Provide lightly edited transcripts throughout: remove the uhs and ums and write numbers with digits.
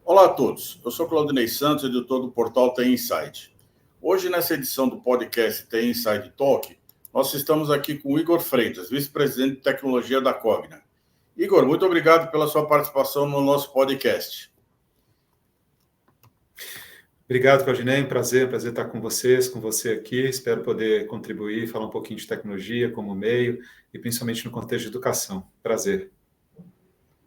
Olá a todos, eu sou Claudinei Santos, editor do portal TI Insight. Hoje, nessa edição do podcast TI Insight Talk, nós estamos aqui com o Igor Freitas, vice-presidente de tecnologia da Cogna. Igor, muito obrigado pela sua participação no nosso podcast. Obrigado, Claudinei, prazer estar com vocês, com você aqui. Espero poder contribuir, falar um pouquinho de tecnologia como meio e principalmente no contexto de educação. Prazer.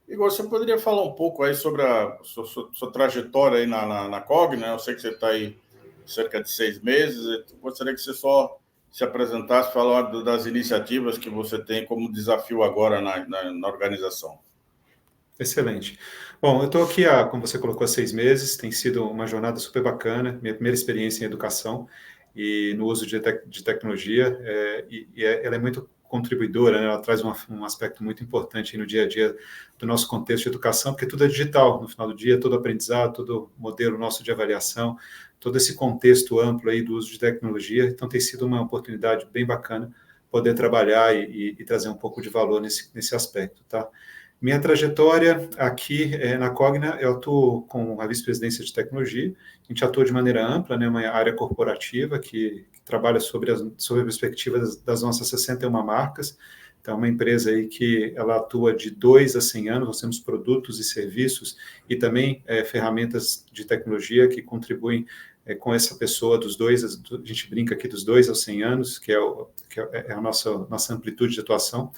Igor, você poderia falar um pouco aí sobre a sua trajetória aí na Cogna? Eu sei que você está aí cerca de 6 meses. Eu gostaria que você só se apresentasse, falar das iniciativas que você tem como desafio agora na organização. Excelente. Bom, eu estou aqui, como você colocou, há 6 meses. Tem sido uma jornada super bacana. Minha primeira experiência em educação e no uso de tecnologia. Ela é muito contribuidora, né? Ela traz um aspecto muito importante no dia a dia do nosso contexto de educação, porque tudo é digital. No final do dia, todo aprendizado, todo modelo nosso de avaliação, todo esse contexto amplo aí do uso de tecnologia. Então, tem sido uma oportunidade bem bacana poder trabalhar e trazer um pouco de valor nesse aspecto, tá? Minha trajetória aqui na Cogna, eu atuo com a vice-presidência de tecnologia. A gente atua de maneira ampla, né, uma área corporativa que trabalha sobre a perspectiva das nossas 61 marcas. Então, é uma empresa aí que ela atua de 2 a 100 anos. Nós temos produtos e serviços e também ferramentas de tecnologia que contribuem com essa pessoa dos 2, a gente brinca aqui dos 2 aos 100 anos, que é a nossa amplitude de atuação.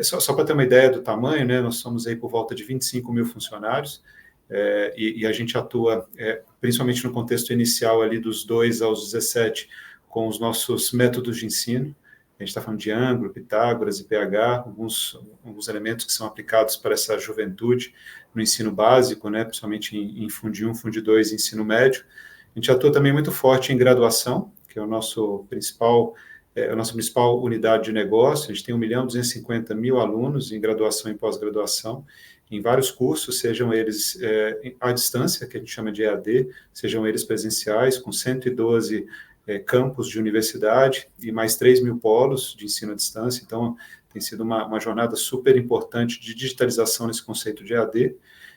Só para ter uma ideia do tamanho, né, nós somos aí por volta de 25 mil funcionários, e a gente atua principalmente no contexto inicial ali dos 2 aos 17 com os nossos métodos de ensino. A gente está falando de ângulo, Pitágoras e pH, alguns elementos que são aplicados para essa juventude no ensino básico, né, principalmente em Fundi 1, Fundi 2 e ensino médio. A gente atua também muito forte em graduação, que é a nossa principal unidade de negócio. A gente tem 1.250.000 alunos em graduação e pós-graduação, em vários cursos, sejam eles à distância, que a gente chama de EAD, sejam eles presenciais, com 112 campos de universidade e mais 3.000 polos de ensino à distância. Então, tem sido uma jornada super importante de digitalização nesse conceito de EAD.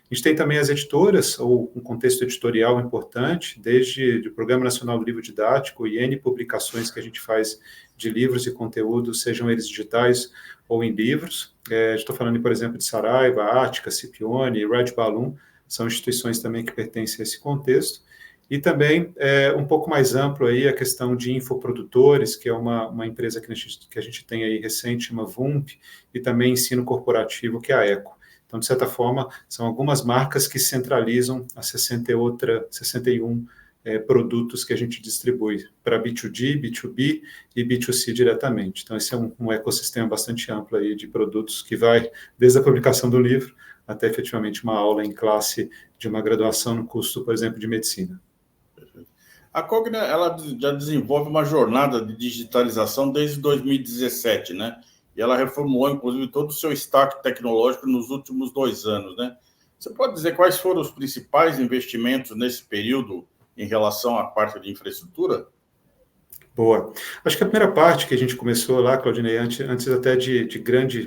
A gente tem também as editoras, ou um contexto editorial importante, desde o Programa Nacional do Livro Didático e N publicações que a gente faz de livros e conteúdos, sejam eles digitais ou em livros. Estou falando, por exemplo, de Saraiva, Ática, Scipione, Red Balloon, são instituições também que pertencem a esse contexto. E também, um pouco mais amplo aí, a questão de infoprodutores, que é uma empresa que a gente tem aí recente, chama VUMP, e também ensino corporativo, que é a ECO. Então, de certa forma, são algumas marcas que centralizam as 61 produtos que a gente distribui para B2G, B2B e B2C diretamente. Então, esse é um ecossistema bastante amplo aí de produtos que vai desde a publicação do livro até efetivamente uma aula em classe de uma graduação no curso, por exemplo, de medicina. A Cogna, ela já desenvolve uma jornada de digitalização desde 2017, né? E ela reformulou, inclusive, todo o seu stack tecnológico nos últimos 2 anos, né? Você pode dizer quais foram os principais investimentos nesse período em relação à parte de infraestrutura? Boa. Acho que a primeira parte que a gente começou lá, Claudinei, antes até de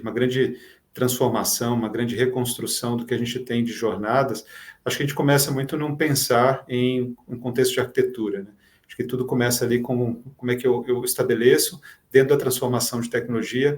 uma grande transformação, uma grande reconstrução do que a gente tem de jornadas, acho que a gente começa muito não pensar em um contexto de arquitetura, né? Acho que tudo começa ali com como é que eu estabeleço, dentro da transformação de tecnologia,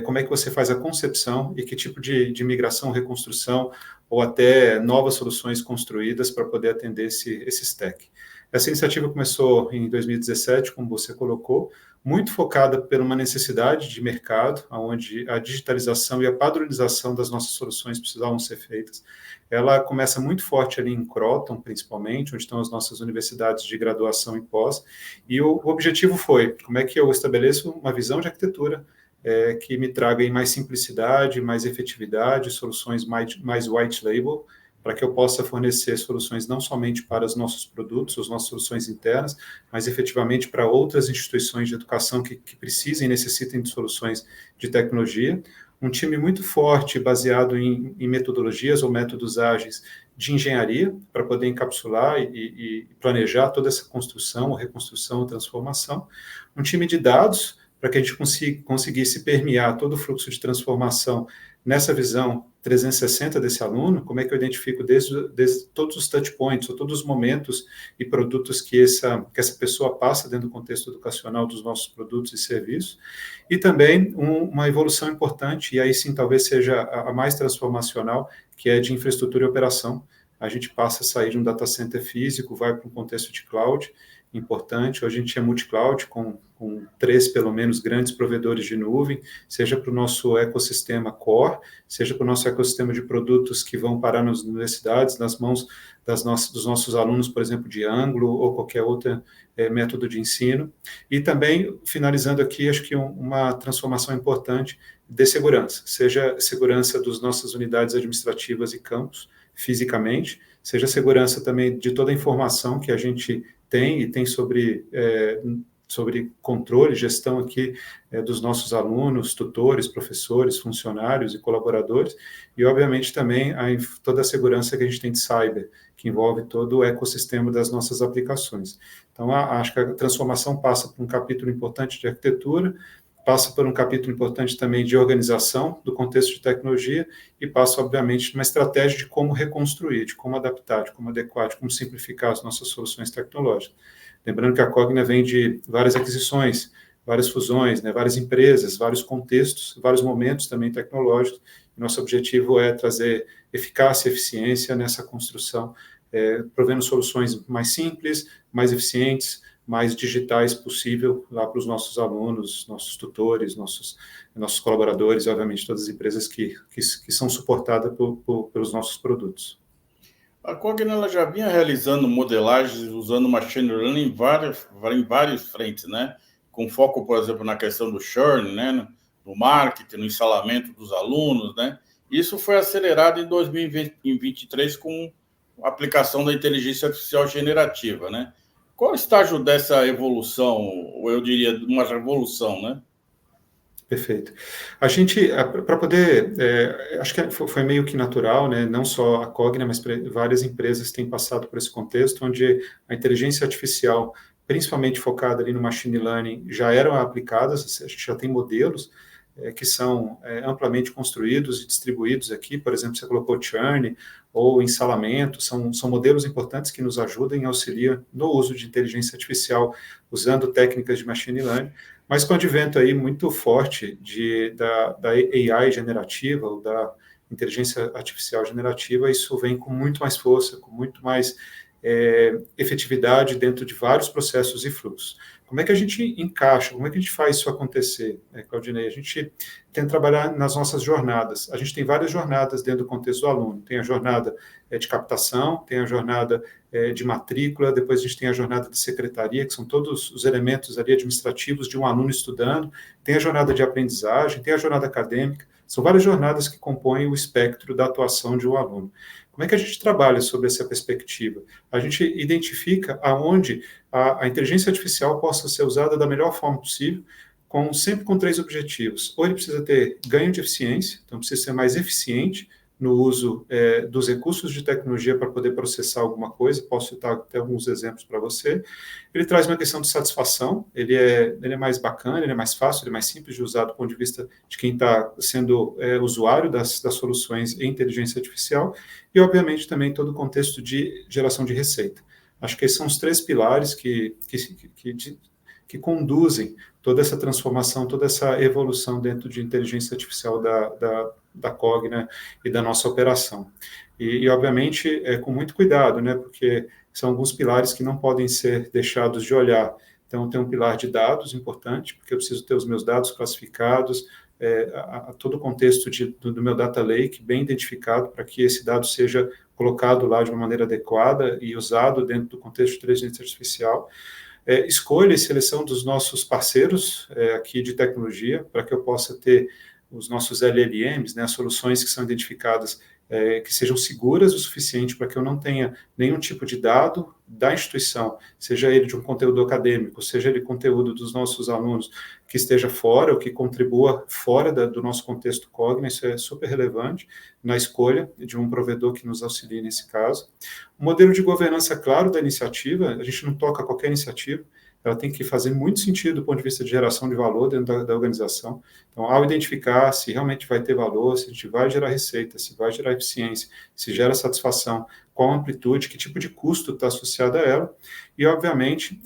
como é que você faz a concepção e que tipo de migração, reconstrução ou até novas soluções construídas para poder atender esse stack. Essa iniciativa começou em 2017, como você colocou, muito focada por uma necessidade de mercado, onde a digitalização e a padronização das nossas soluções precisavam ser feitas. Ela começa muito forte ali em Croton, principalmente, onde estão as nossas universidades de graduação e pós, e o objetivo foi, como é que eu estabeleço uma visão de arquitetura que me traga aí mais simplicidade, mais efetividade, soluções mais white label, para que eu possa fornecer soluções não somente para os nossos produtos, as nossas soluções internas, mas efetivamente para outras instituições de educação que precisem e necessitem de soluções de tecnologia. Um time muito forte, baseado em metodologias ou métodos ágeis de engenharia, para poder encapsular e planejar toda essa construção, reconstrução, transformação. Um time de dados, para que a gente conseguisse permear todo o fluxo de transformação nessa visão 360 desse aluno, como é que eu identifico desde todos os touch points, ou todos os momentos e produtos que essa pessoa passa dentro do contexto educacional dos nossos produtos e serviços, e também uma evolução importante, e aí sim talvez seja a mais transformacional, que é de infraestrutura e operação. A gente passa a sair de um data center físico, vai para um contexto de cloud, importante. Hoje a gente é multi-cloud, com 3, pelo menos, grandes provedores de nuvem, seja para o nosso ecossistema core, seja para o nosso ecossistema de produtos que vão parar nas universidades, nas mãos dos nossos alunos, por exemplo, de Anglo ou qualquer outro método de ensino. E também, finalizando aqui, acho que uma transformação importante de segurança, seja segurança das nossas unidades administrativas e campos, fisicamente, seja segurança também de toda a informação que a gente tem sobre controle, gestão aqui dos nossos alunos, tutores, professores, funcionários e colaboradores, e obviamente também toda a segurança que a gente tem de cyber, que envolve todo o ecossistema das nossas aplicações. Então, acho que a transformação passa por um capítulo importante de arquitetura, passa por um capítulo importante também de organização do contexto de tecnologia e passa, obviamente, numa estratégia de como reconstruir, de como adaptar, de como adequar, de como simplificar as nossas soluções tecnológicas. Lembrando que a Cogna vem de várias aquisições, várias fusões, várias empresas, vários contextos, vários momentos também tecnológicos. Nosso objetivo é trazer eficácia e eficiência nessa construção, provendo soluções mais simples, mais eficientes, mais digitais possível lá para os nossos alunos, nossos tutores, nossos colaboradores e, obviamente, todas as empresas que são suportadas pelos nossos produtos. A Cogna ela já vinha realizando modelagens usando machine learning em várias frentes, né? Com foco, por exemplo, na questão do churn, né? No marketing, no instalamento dos alunos, né? Isso foi acelerado em 2023 com a aplicação da inteligência artificial generativa, né? Qual o estágio dessa evolução, ou eu diria uma revolução, né? Perfeito. A gente, para poder, acho que foi meio que natural, né? Não só a Cogna, mas várias empresas têm passado por esse contexto, onde a inteligência artificial, principalmente focada ali no machine learning, já eram aplicadas, a gente já tem modelos que são amplamente construídos e distribuídos aqui, por exemplo, você colocou churn ou ensalamento, são modelos importantes que nos ajudam e auxiliam no uso de inteligência artificial, usando técnicas de machine learning, mas com o advento aí muito forte da AI generativa, ou da inteligência artificial generativa, isso vem com muito mais força, com muito mais efetividade dentro de vários processos e fluxos. Como é que a gente encaixa, como é que a gente faz isso acontecer, Claudinei? A gente tenta trabalhar nas nossas jornadas. A gente tem várias jornadas dentro do contexto do aluno. Tem a jornada de captação, tem a jornada de matrícula, depois a gente tem a jornada de secretaria, que são todos os elementos ali administrativos de um aluno estudando, tem a jornada de aprendizagem, tem a jornada acadêmica, são várias jornadas que compõem o espectro da atuação de um aluno. Como é que a gente trabalha sobre essa perspectiva? A gente identifica aonde a inteligência artificial possa ser usada da melhor forma possível, sempre com 3 objetivos. Ou ele precisa ter ganho de eficiência, então precisa ser mais eficiente no uso dos recursos de tecnologia para poder processar alguma coisa, posso citar até alguns exemplos para você. Ele traz uma questão de satisfação, ele é mais bacana, ele é mais fácil, ele é mais simples de usar do ponto de vista de quem está sendo usuário das soluções em inteligência artificial, e, obviamente, também todo o contexto de geração de receita. Acho que esses são os 3 pilares que conduzem toda essa transformação, toda essa evolução dentro de inteligência artificial da Cogna e da nossa operação. E obviamente, com muito cuidado, né, porque são alguns pilares que não podem ser deixados de olhar. Então, tem um pilar de dados importante, porque eu preciso ter os meus dados classificados, todo o contexto do meu data lake bem identificado para que esse dado seja colocado lá de uma maneira adequada e usado dentro do contexto de inteligência artificial. Escolha e seleção dos nossos parceiros aqui de tecnologia, para que eu possa ter os nossos LLMs, né, as soluções que são identificadas, que sejam seguras o suficiente para que eu não tenha nenhum tipo de dado da instituição, seja ele de um conteúdo acadêmico, seja ele conteúdo dos nossos alunos, que esteja fora ou que contribua fora do nosso contexto Cogna. Isso é super relevante na escolha de um provedor que nos auxilie nesse caso. O modelo de governança claro da iniciativa, a gente não toca qualquer iniciativa, ela tem que fazer muito sentido do ponto de vista de geração de valor dentro da organização. Então, ao identificar se realmente vai ter valor, se a gente vai gerar receita, se vai gerar eficiência, se gera satisfação, qual a amplitude, que tipo de custo está associado a ela, e, obviamente,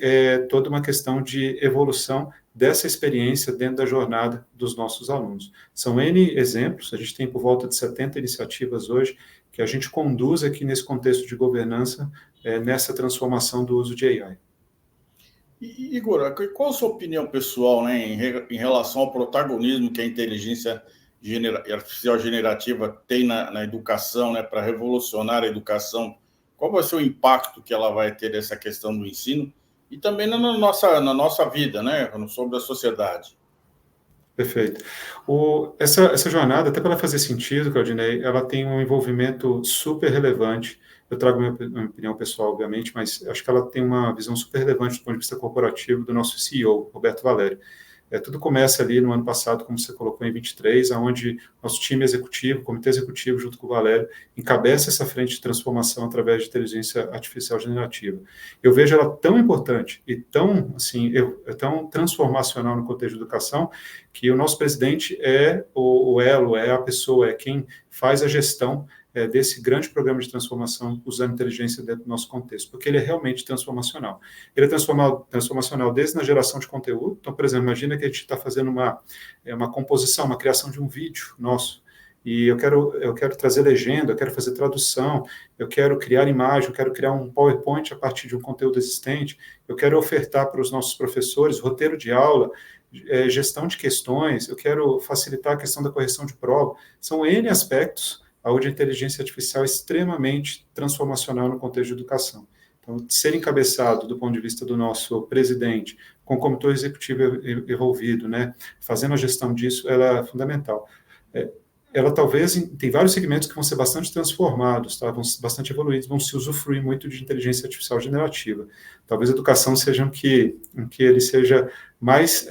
toda uma questão de evolução dessa experiência dentro da jornada dos nossos alunos. São N exemplos, a gente tem por volta de 70 iniciativas hoje que a gente conduz aqui nesse contexto de governança, nessa transformação do uso de AI. Igor, qual a sua opinião pessoal, né, em relação ao protagonismo que a inteligência artificial generativa tem na educação, né, para revolucionar a educação? Qual vai ser o impacto que ela vai ter nessa questão do ensino e também na nossa vida, né, sobre a sociedade? Perfeito. Essa jornada, até para ela fazer sentido, Claudinei, ela tem um envolvimento super relevante. Eu trago minha opinião pessoal, obviamente, mas acho que ela tem uma visão super relevante do ponto de vista corporativo do nosso CEO, Roberto Valério. Tudo começa ali no ano passado, como você colocou, em 23, onde nosso time executivo, comitê executivo, junto com o Valério, encabeça essa frente de transformação através de inteligência artificial generativa. Eu vejo ela tão importante e tão, assim, tão transformacional no contexto de educação, que o nosso presidente é o elo, é a pessoa, é quem faz a gestão desse grande programa de transformação usando inteligência dentro do nosso contexto, porque ele é realmente transformacional. Ele é transformacional desde na geração de conteúdo. Então, por exemplo, imagina que a gente está fazendo uma composição, uma criação de um vídeo nosso, e eu quero trazer legenda, eu quero fazer tradução, eu quero criar imagem, eu quero criar um PowerPoint a partir de um conteúdo existente, eu quero ofertar para os nossos professores roteiro de aula, gestão de questões, eu quero facilitar a questão da correção de prova. São N aspectos onde a inteligência artificial é extremamente transformacional no contexto de educação. Então, ser encabeçado do ponto de vista do nosso presidente, com o comitê executivo envolvido, né, fazendo a gestão disso, ela é fundamental. Ela talvez, tem vários segmentos que vão ser bastante transformados, tá? Vão ser bastante evoluídos, vão se usufruir muito de inteligência artificial generativa. Talvez a educação seja em que ele seja mais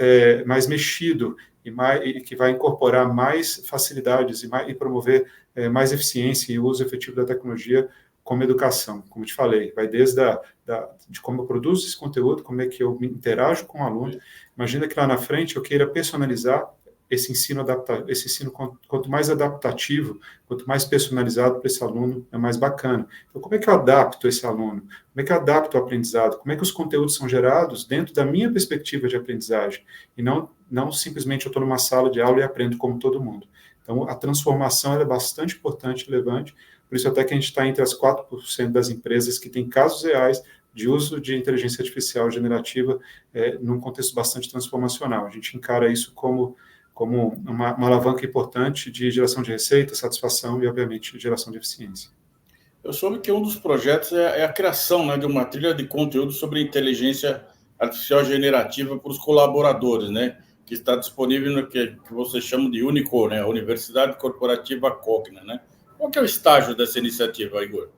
mexido e que vai incorporar mais facilidades e promover mais eficiência e uso efetivo da tecnologia como educação. Como eu te falei, vai desde de como eu produzo esse conteúdo, como é que eu me interajo com o aluno. Imagina que lá na frente eu queira personalizar esse ensino, quanto mais adaptativo, quanto mais personalizado para esse aluno, é mais bacana. Então, como é que eu adapto esse aluno? Como é que eu adapto o aprendizado? Como é que os conteúdos são gerados dentro da minha perspectiva de aprendizagem? E não simplesmente eu estou numa sala de aula e aprendo como todo mundo. Então, a transformação é bastante importante e relevante, por isso até que a gente está entre as 4% das empresas que têm casos reais de uso de inteligência artificial generativa num contexto bastante transformacional. A gente encara isso como uma alavanca importante de geração de receita, satisfação e, obviamente, geração de eficiência. Eu soube que um dos projetos é a criação, né, de uma trilha de conteúdo sobre inteligência artificial generativa para os colaboradores, né, que está disponível no que você chama de Unicor, né, a Universidade Corporativa Cogna, né? Qual que é o estágio dessa iniciativa, Igor?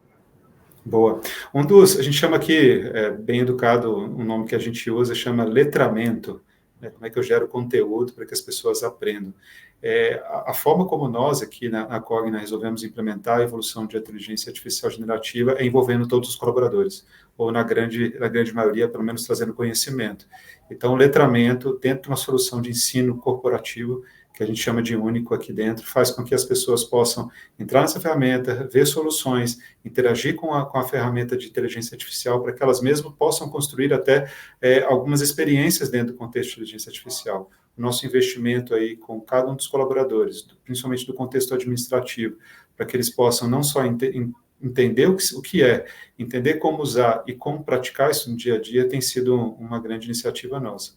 Boa. A gente chama aqui, bem educado, um nome que a gente usa, chama letramento. Como é que eu gero conteúdo para que as pessoas aprendam. A forma como nós aqui na Cogna resolvemos implementar a evolução de inteligência artificial generativa é envolvendo todos os colaboradores, ou na grande maioria, pelo menos trazendo conhecimento. Então, o letramento, dentro de uma solução de ensino corporativo, que a gente chama de único aqui dentro, faz com que as pessoas possam entrar nessa ferramenta, ver soluções, interagir com a ferramenta de inteligência artificial, para que elas mesmas possam construir até algumas experiências dentro do contexto de inteligência artificial. O nosso investimento aí com cada um dos colaboradores, principalmente do contexto administrativo, para que eles possam não só entender o que é, entender como usar e como praticar isso no dia a dia, tem sido uma grande iniciativa nossa.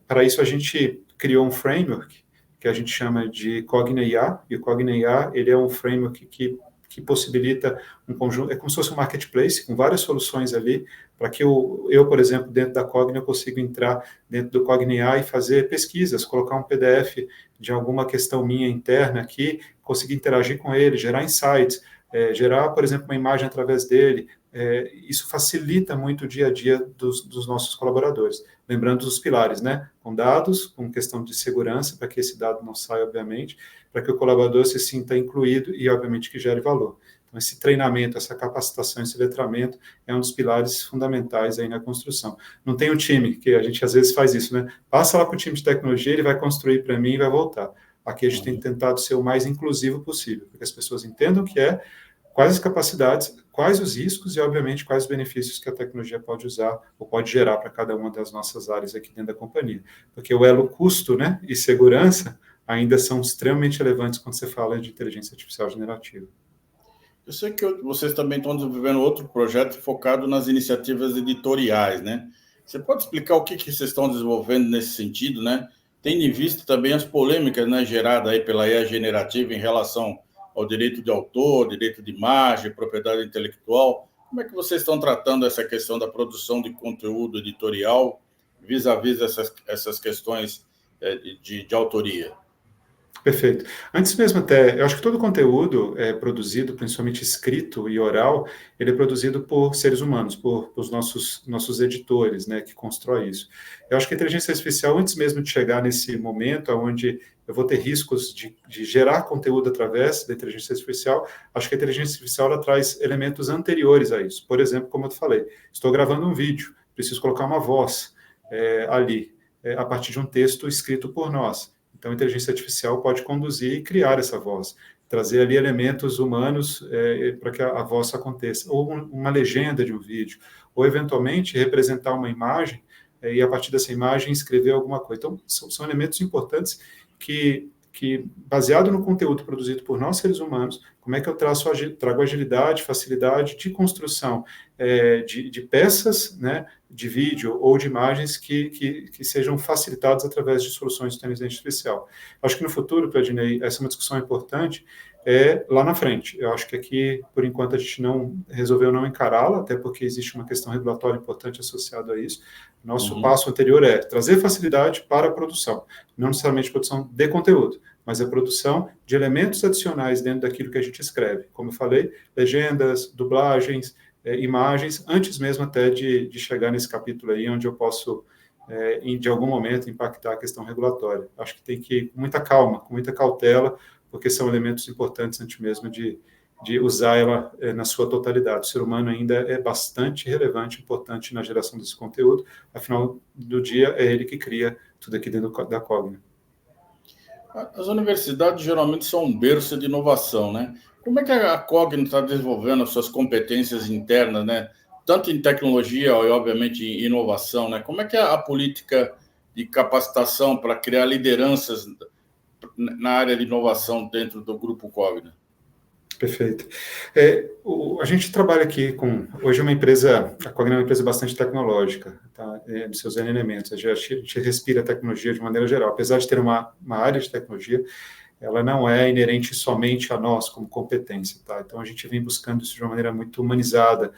Para isso, a gente criou um framework que a gente chama de Cogna IA, e o Cogna IA, ele é um framework que possibilita um conjunto, é como se fosse um marketplace, com várias soluções ali, para que eu, por exemplo, dentro da Cogna, eu consiga entrar dentro do Cogna IA e fazer pesquisas, colocar um PDF de alguma questão minha interna aqui, conseguir interagir com ele, gerar insights, gerar, por exemplo, uma imagem através dele, isso facilita muito o dia a dia dos nossos colaboradores. Lembrando dos pilares, né? Com dados, com questão de segurança, para que esse dado não saia, obviamente, para que o colaborador se sinta incluído e, obviamente, que gere valor. Então, esse treinamento, essa capacitação, esse letramento é um dos pilares fundamentais aí na construção. Não tem um time, que a gente às vezes faz isso, né? Passa lá para o time de tecnologia, ele vai construir para mim e vai voltar. Aqui a gente tem tentado ser o mais inclusivo possível, para que as pessoas entendam o que é, quais as capacidades, quais os riscos e, obviamente, quais os benefícios que a tecnologia pode usar ou pode gerar para cada uma das nossas áreas aqui dentro da companhia. Porque o elo custo, né, e segurança ainda são extremamente relevantes quando você fala de inteligência artificial generativa. Eu sei que vocês também estão desenvolvendo outro projeto focado nas iniciativas editoriais, né? Você pode explicar o que vocês estão desenvolvendo nesse sentido, né? Tendo em vista também as polêmicas, né, geradas aí pela IA generativa em relação ao direito de autor, direito de imagem, propriedade intelectual. Como é que vocês estão tratando essa questão da produção de conteúdo editorial vis-à-vis essas questões de autoria? Perfeito. Antes mesmo até, eu acho que todo conteúdo é produzido, principalmente escrito e oral, ele é produzido por seres humanos, por os nossos editores, né, que constroem isso. Eu acho que a inteligência artificial, antes mesmo de chegar nesse momento onde eu vou ter riscos de gerar conteúdo através da inteligência artificial, acho que a inteligência artificial ela traz elementos anteriores a isso. Por exemplo, como eu te falei, estou gravando um vídeo, preciso colocar uma voz ali, a partir de um texto escrito por nós. Então, a inteligência artificial pode conduzir e criar essa voz, trazer ali elementos humanos para que a voz aconteça, ou uma legenda de um vídeo, ou eventualmente representar uma imagem e a partir dessa imagem escrever alguma coisa. Então, são elementos importantes que baseado no conteúdo produzido por nós, seres humanos, como é que eu trago agilidade, facilidade de construção de peças, né, de vídeo ou de imagens que sejam facilitadas através de soluções de inteligência artificial. Acho que no futuro, Claudinei, essa é uma discussão importante, lá na frente. Eu acho que aqui, por enquanto, a gente resolveu não encará-la, até porque existe uma questão regulatória importante associada a isso. Nosso passo anterior é trazer facilidade para a produção, não necessariamente produção de conteúdo, mas a produção de elementos adicionais dentro daquilo que a gente escreve. Como eu falei, legendas, dublagens, imagens, antes mesmo até de chegar nesse capítulo aí, onde eu posso, de algum momento, impactar a questão regulatória. Acho que tem que ir com muita calma, com muita cautela, porque são elementos importantes antes mesmo de usar ela na sua totalidade. O ser humano ainda é bastante relevante, importante na geração desse conteúdo, afinal do dia é ele que cria tudo aqui dentro da Cogna. As universidades geralmente são um berço de inovação, né? Como é que a Cogna está desenvolvendo as suas competências internas, né? Tanto em tecnologia e, obviamente, em inovação, né? Como é que é a política de capacitação para criar lideranças na área de inovação dentro do Grupo Cogna? Perfeito. A gente trabalha aqui hoje é uma empresa, a Cogna é uma empresa bastante tecnológica, tá? Dos seus elementos, a gente respira a tecnologia de maneira geral, apesar de ter uma área de tecnologia, ela não é inerente somente a nós como competência, tá? Então a gente vem buscando isso de uma maneira muito humanizada,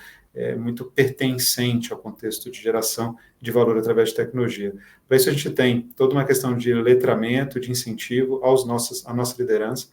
muito pertencente ao contexto de geração de valor através de tecnologia. Para isso a gente tem toda uma questão de letramento, de incentivo à nossa liderança,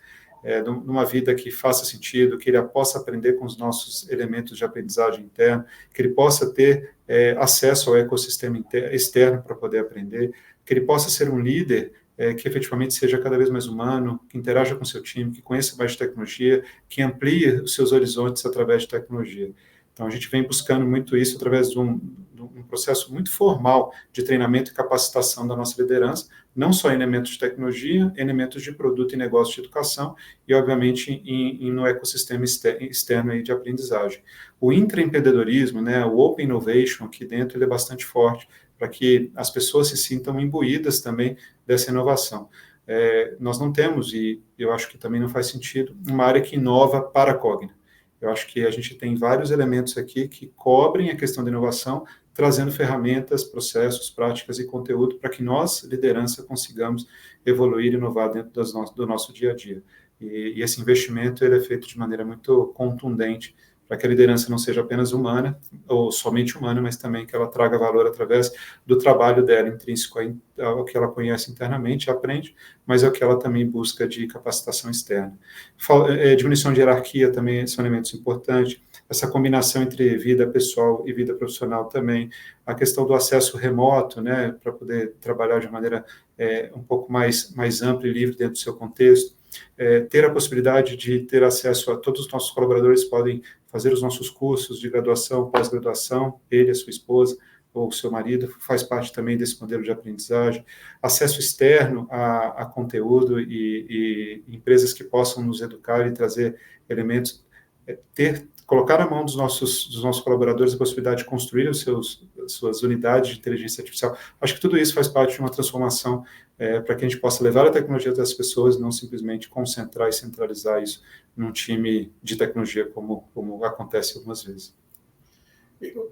numa vida que faça sentido, que ele possa aprender com os nossos elementos de aprendizagem interna, que ele possa ter acesso ao ecossistema externo para poder aprender, que ele possa ser um líder que efetivamente seja cada vez mais humano, que interaja com seu time, que conheça mais de tecnologia, que amplie os seus horizontes através de tecnologia. Então, a gente vem buscando muito isso através de um processo muito formal de treinamento e capacitação da nossa liderança, não só em elementos de tecnologia, elementos de produto e negócio de educação e, obviamente, no ecossistema externo aí de aprendizagem. O intraempreendedorismo, né, o Open Innovation, aqui dentro, ele é bastante forte para que as pessoas se sintam imbuídas também dessa inovação. Nós não temos, e eu acho que também não faz sentido, uma área que inova para a Cogna. Eu acho que a gente tem vários elementos aqui que cobrem a questão da inovação, trazendo ferramentas, processos, práticas e conteúdo para que nós, liderança, consigamos evoluir e inovar dentro do nosso dia a dia. E esse investimento ele é feito de maneira muito contundente para que a liderança não seja apenas humana, ou somente humana, mas também que ela traga valor através do trabalho dela, intrínseco ao que ela conhece internamente, aprende, mas é o que ela também busca de capacitação externa. Diminuição de hierarquia também são elementos importantes, essa combinação entre vida pessoal e vida profissional também, a questão do acesso remoto, né, para poder trabalhar de maneira um pouco mais ampla e livre dentro do seu contexto, ter a possibilidade de ter acesso a todos os nossos colaboradores podem fazer os nossos cursos de graduação, pós-graduação, ele, a sua esposa, ou seu marido, faz parte também desse modelo de aprendizagem, acesso externo a conteúdo e empresas que possam nos educar e trazer elementos, colocar na mão dos nossos colaboradores a possibilidade de construir suas unidades de inteligência artificial. Acho que tudo isso faz parte de uma transformação para que a gente possa levar a tecnologia das pessoas, não simplesmente concentrar e centralizar isso num time de tecnologia, como acontece algumas vezes.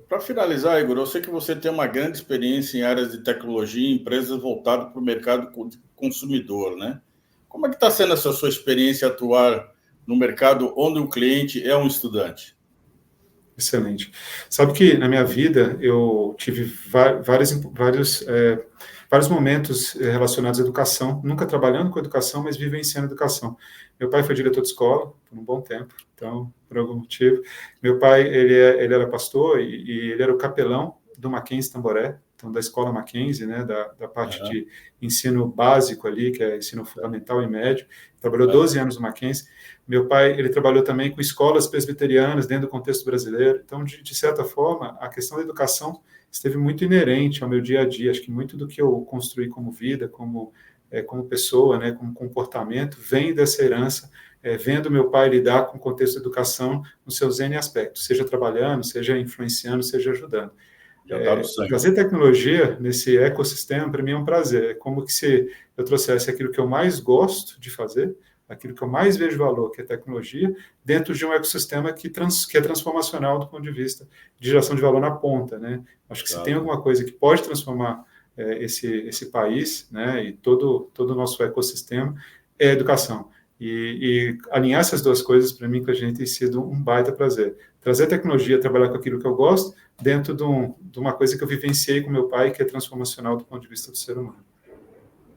Para finalizar, Igor, eu sei que você tem uma grande experiência em áreas de tecnologia e empresas voltadas para o mercado consumidor, né? Como é que está sendo essa sua experiência atuar no mercado onde o cliente é um estudante? Excelente. Sabe que na minha vida eu tive vários momentos relacionados à educação, nunca trabalhando com educação, mas vivenciando educação. Meu pai foi diretor de escola por um bom tempo, então, por algum motivo. Meu pai, ele era pastor e ele era o capelão do Mackenzie Tamboré, então da escola Mackenzie, né, da parte de ensino básico ali, que é ensino fundamental e médio. Trabalhou 12 anos no Mackenzie. Meu pai, ele trabalhou também com escolas presbiterianas dentro do contexto brasileiro. Então, de certa forma, a questão da educação esteve muito inerente ao meu dia a dia. Acho que muito do que eu construí como vida, como pessoa, né, como comportamento, vem dessa herança, vendo meu pai lidar com o contexto da educação nos seus N aspectos, seja trabalhando, seja influenciando, seja ajudando. Trazer tecnologia nesse ecossistema, para mim, é um prazer. É como que se eu trouxesse aquilo que eu mais gosto de fazer, aquilo que eu mais vejo valor, que é tecnologia, dentro de um ecossistema que é transformacional do ponto de vista de geração de valor na ponta, né? Acho que se tem alguma coisa que pode transformar esse país, né, e todo o nosso ecossistema, é a educação. E alinhar essas duas coisas, para mim, com a gente tem sido um baita prazer. Trazer tecnologia, trabalhar com aquilo que eu gosto, dentro de uma coisa que eu vivenciei com meu pai, que é transformacional do ponto de vista do ser humano.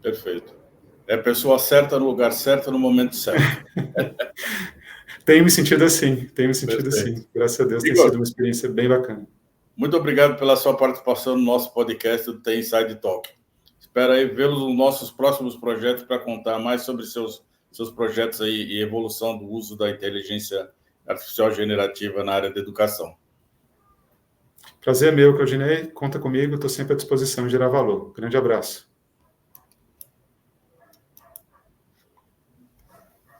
Perfeito. É a pessoa certa no lugar certo, no momento certo. Tenho me sentido assim. Graças a Deus, Igor, tem sido uma experiência bem bacana. Muito obrigado pela sua participação no nosso podcast do The Inside Talk. Espero aí vê-los nos nossos próximos projetos para contar mais sobre seus projetos aí e evolução do uso da inteligência artificial generativa na área da educação. Prazer é meu, Claudinei. Conta comigo, estou sempre à disposição de gerar valor. Grande abraço.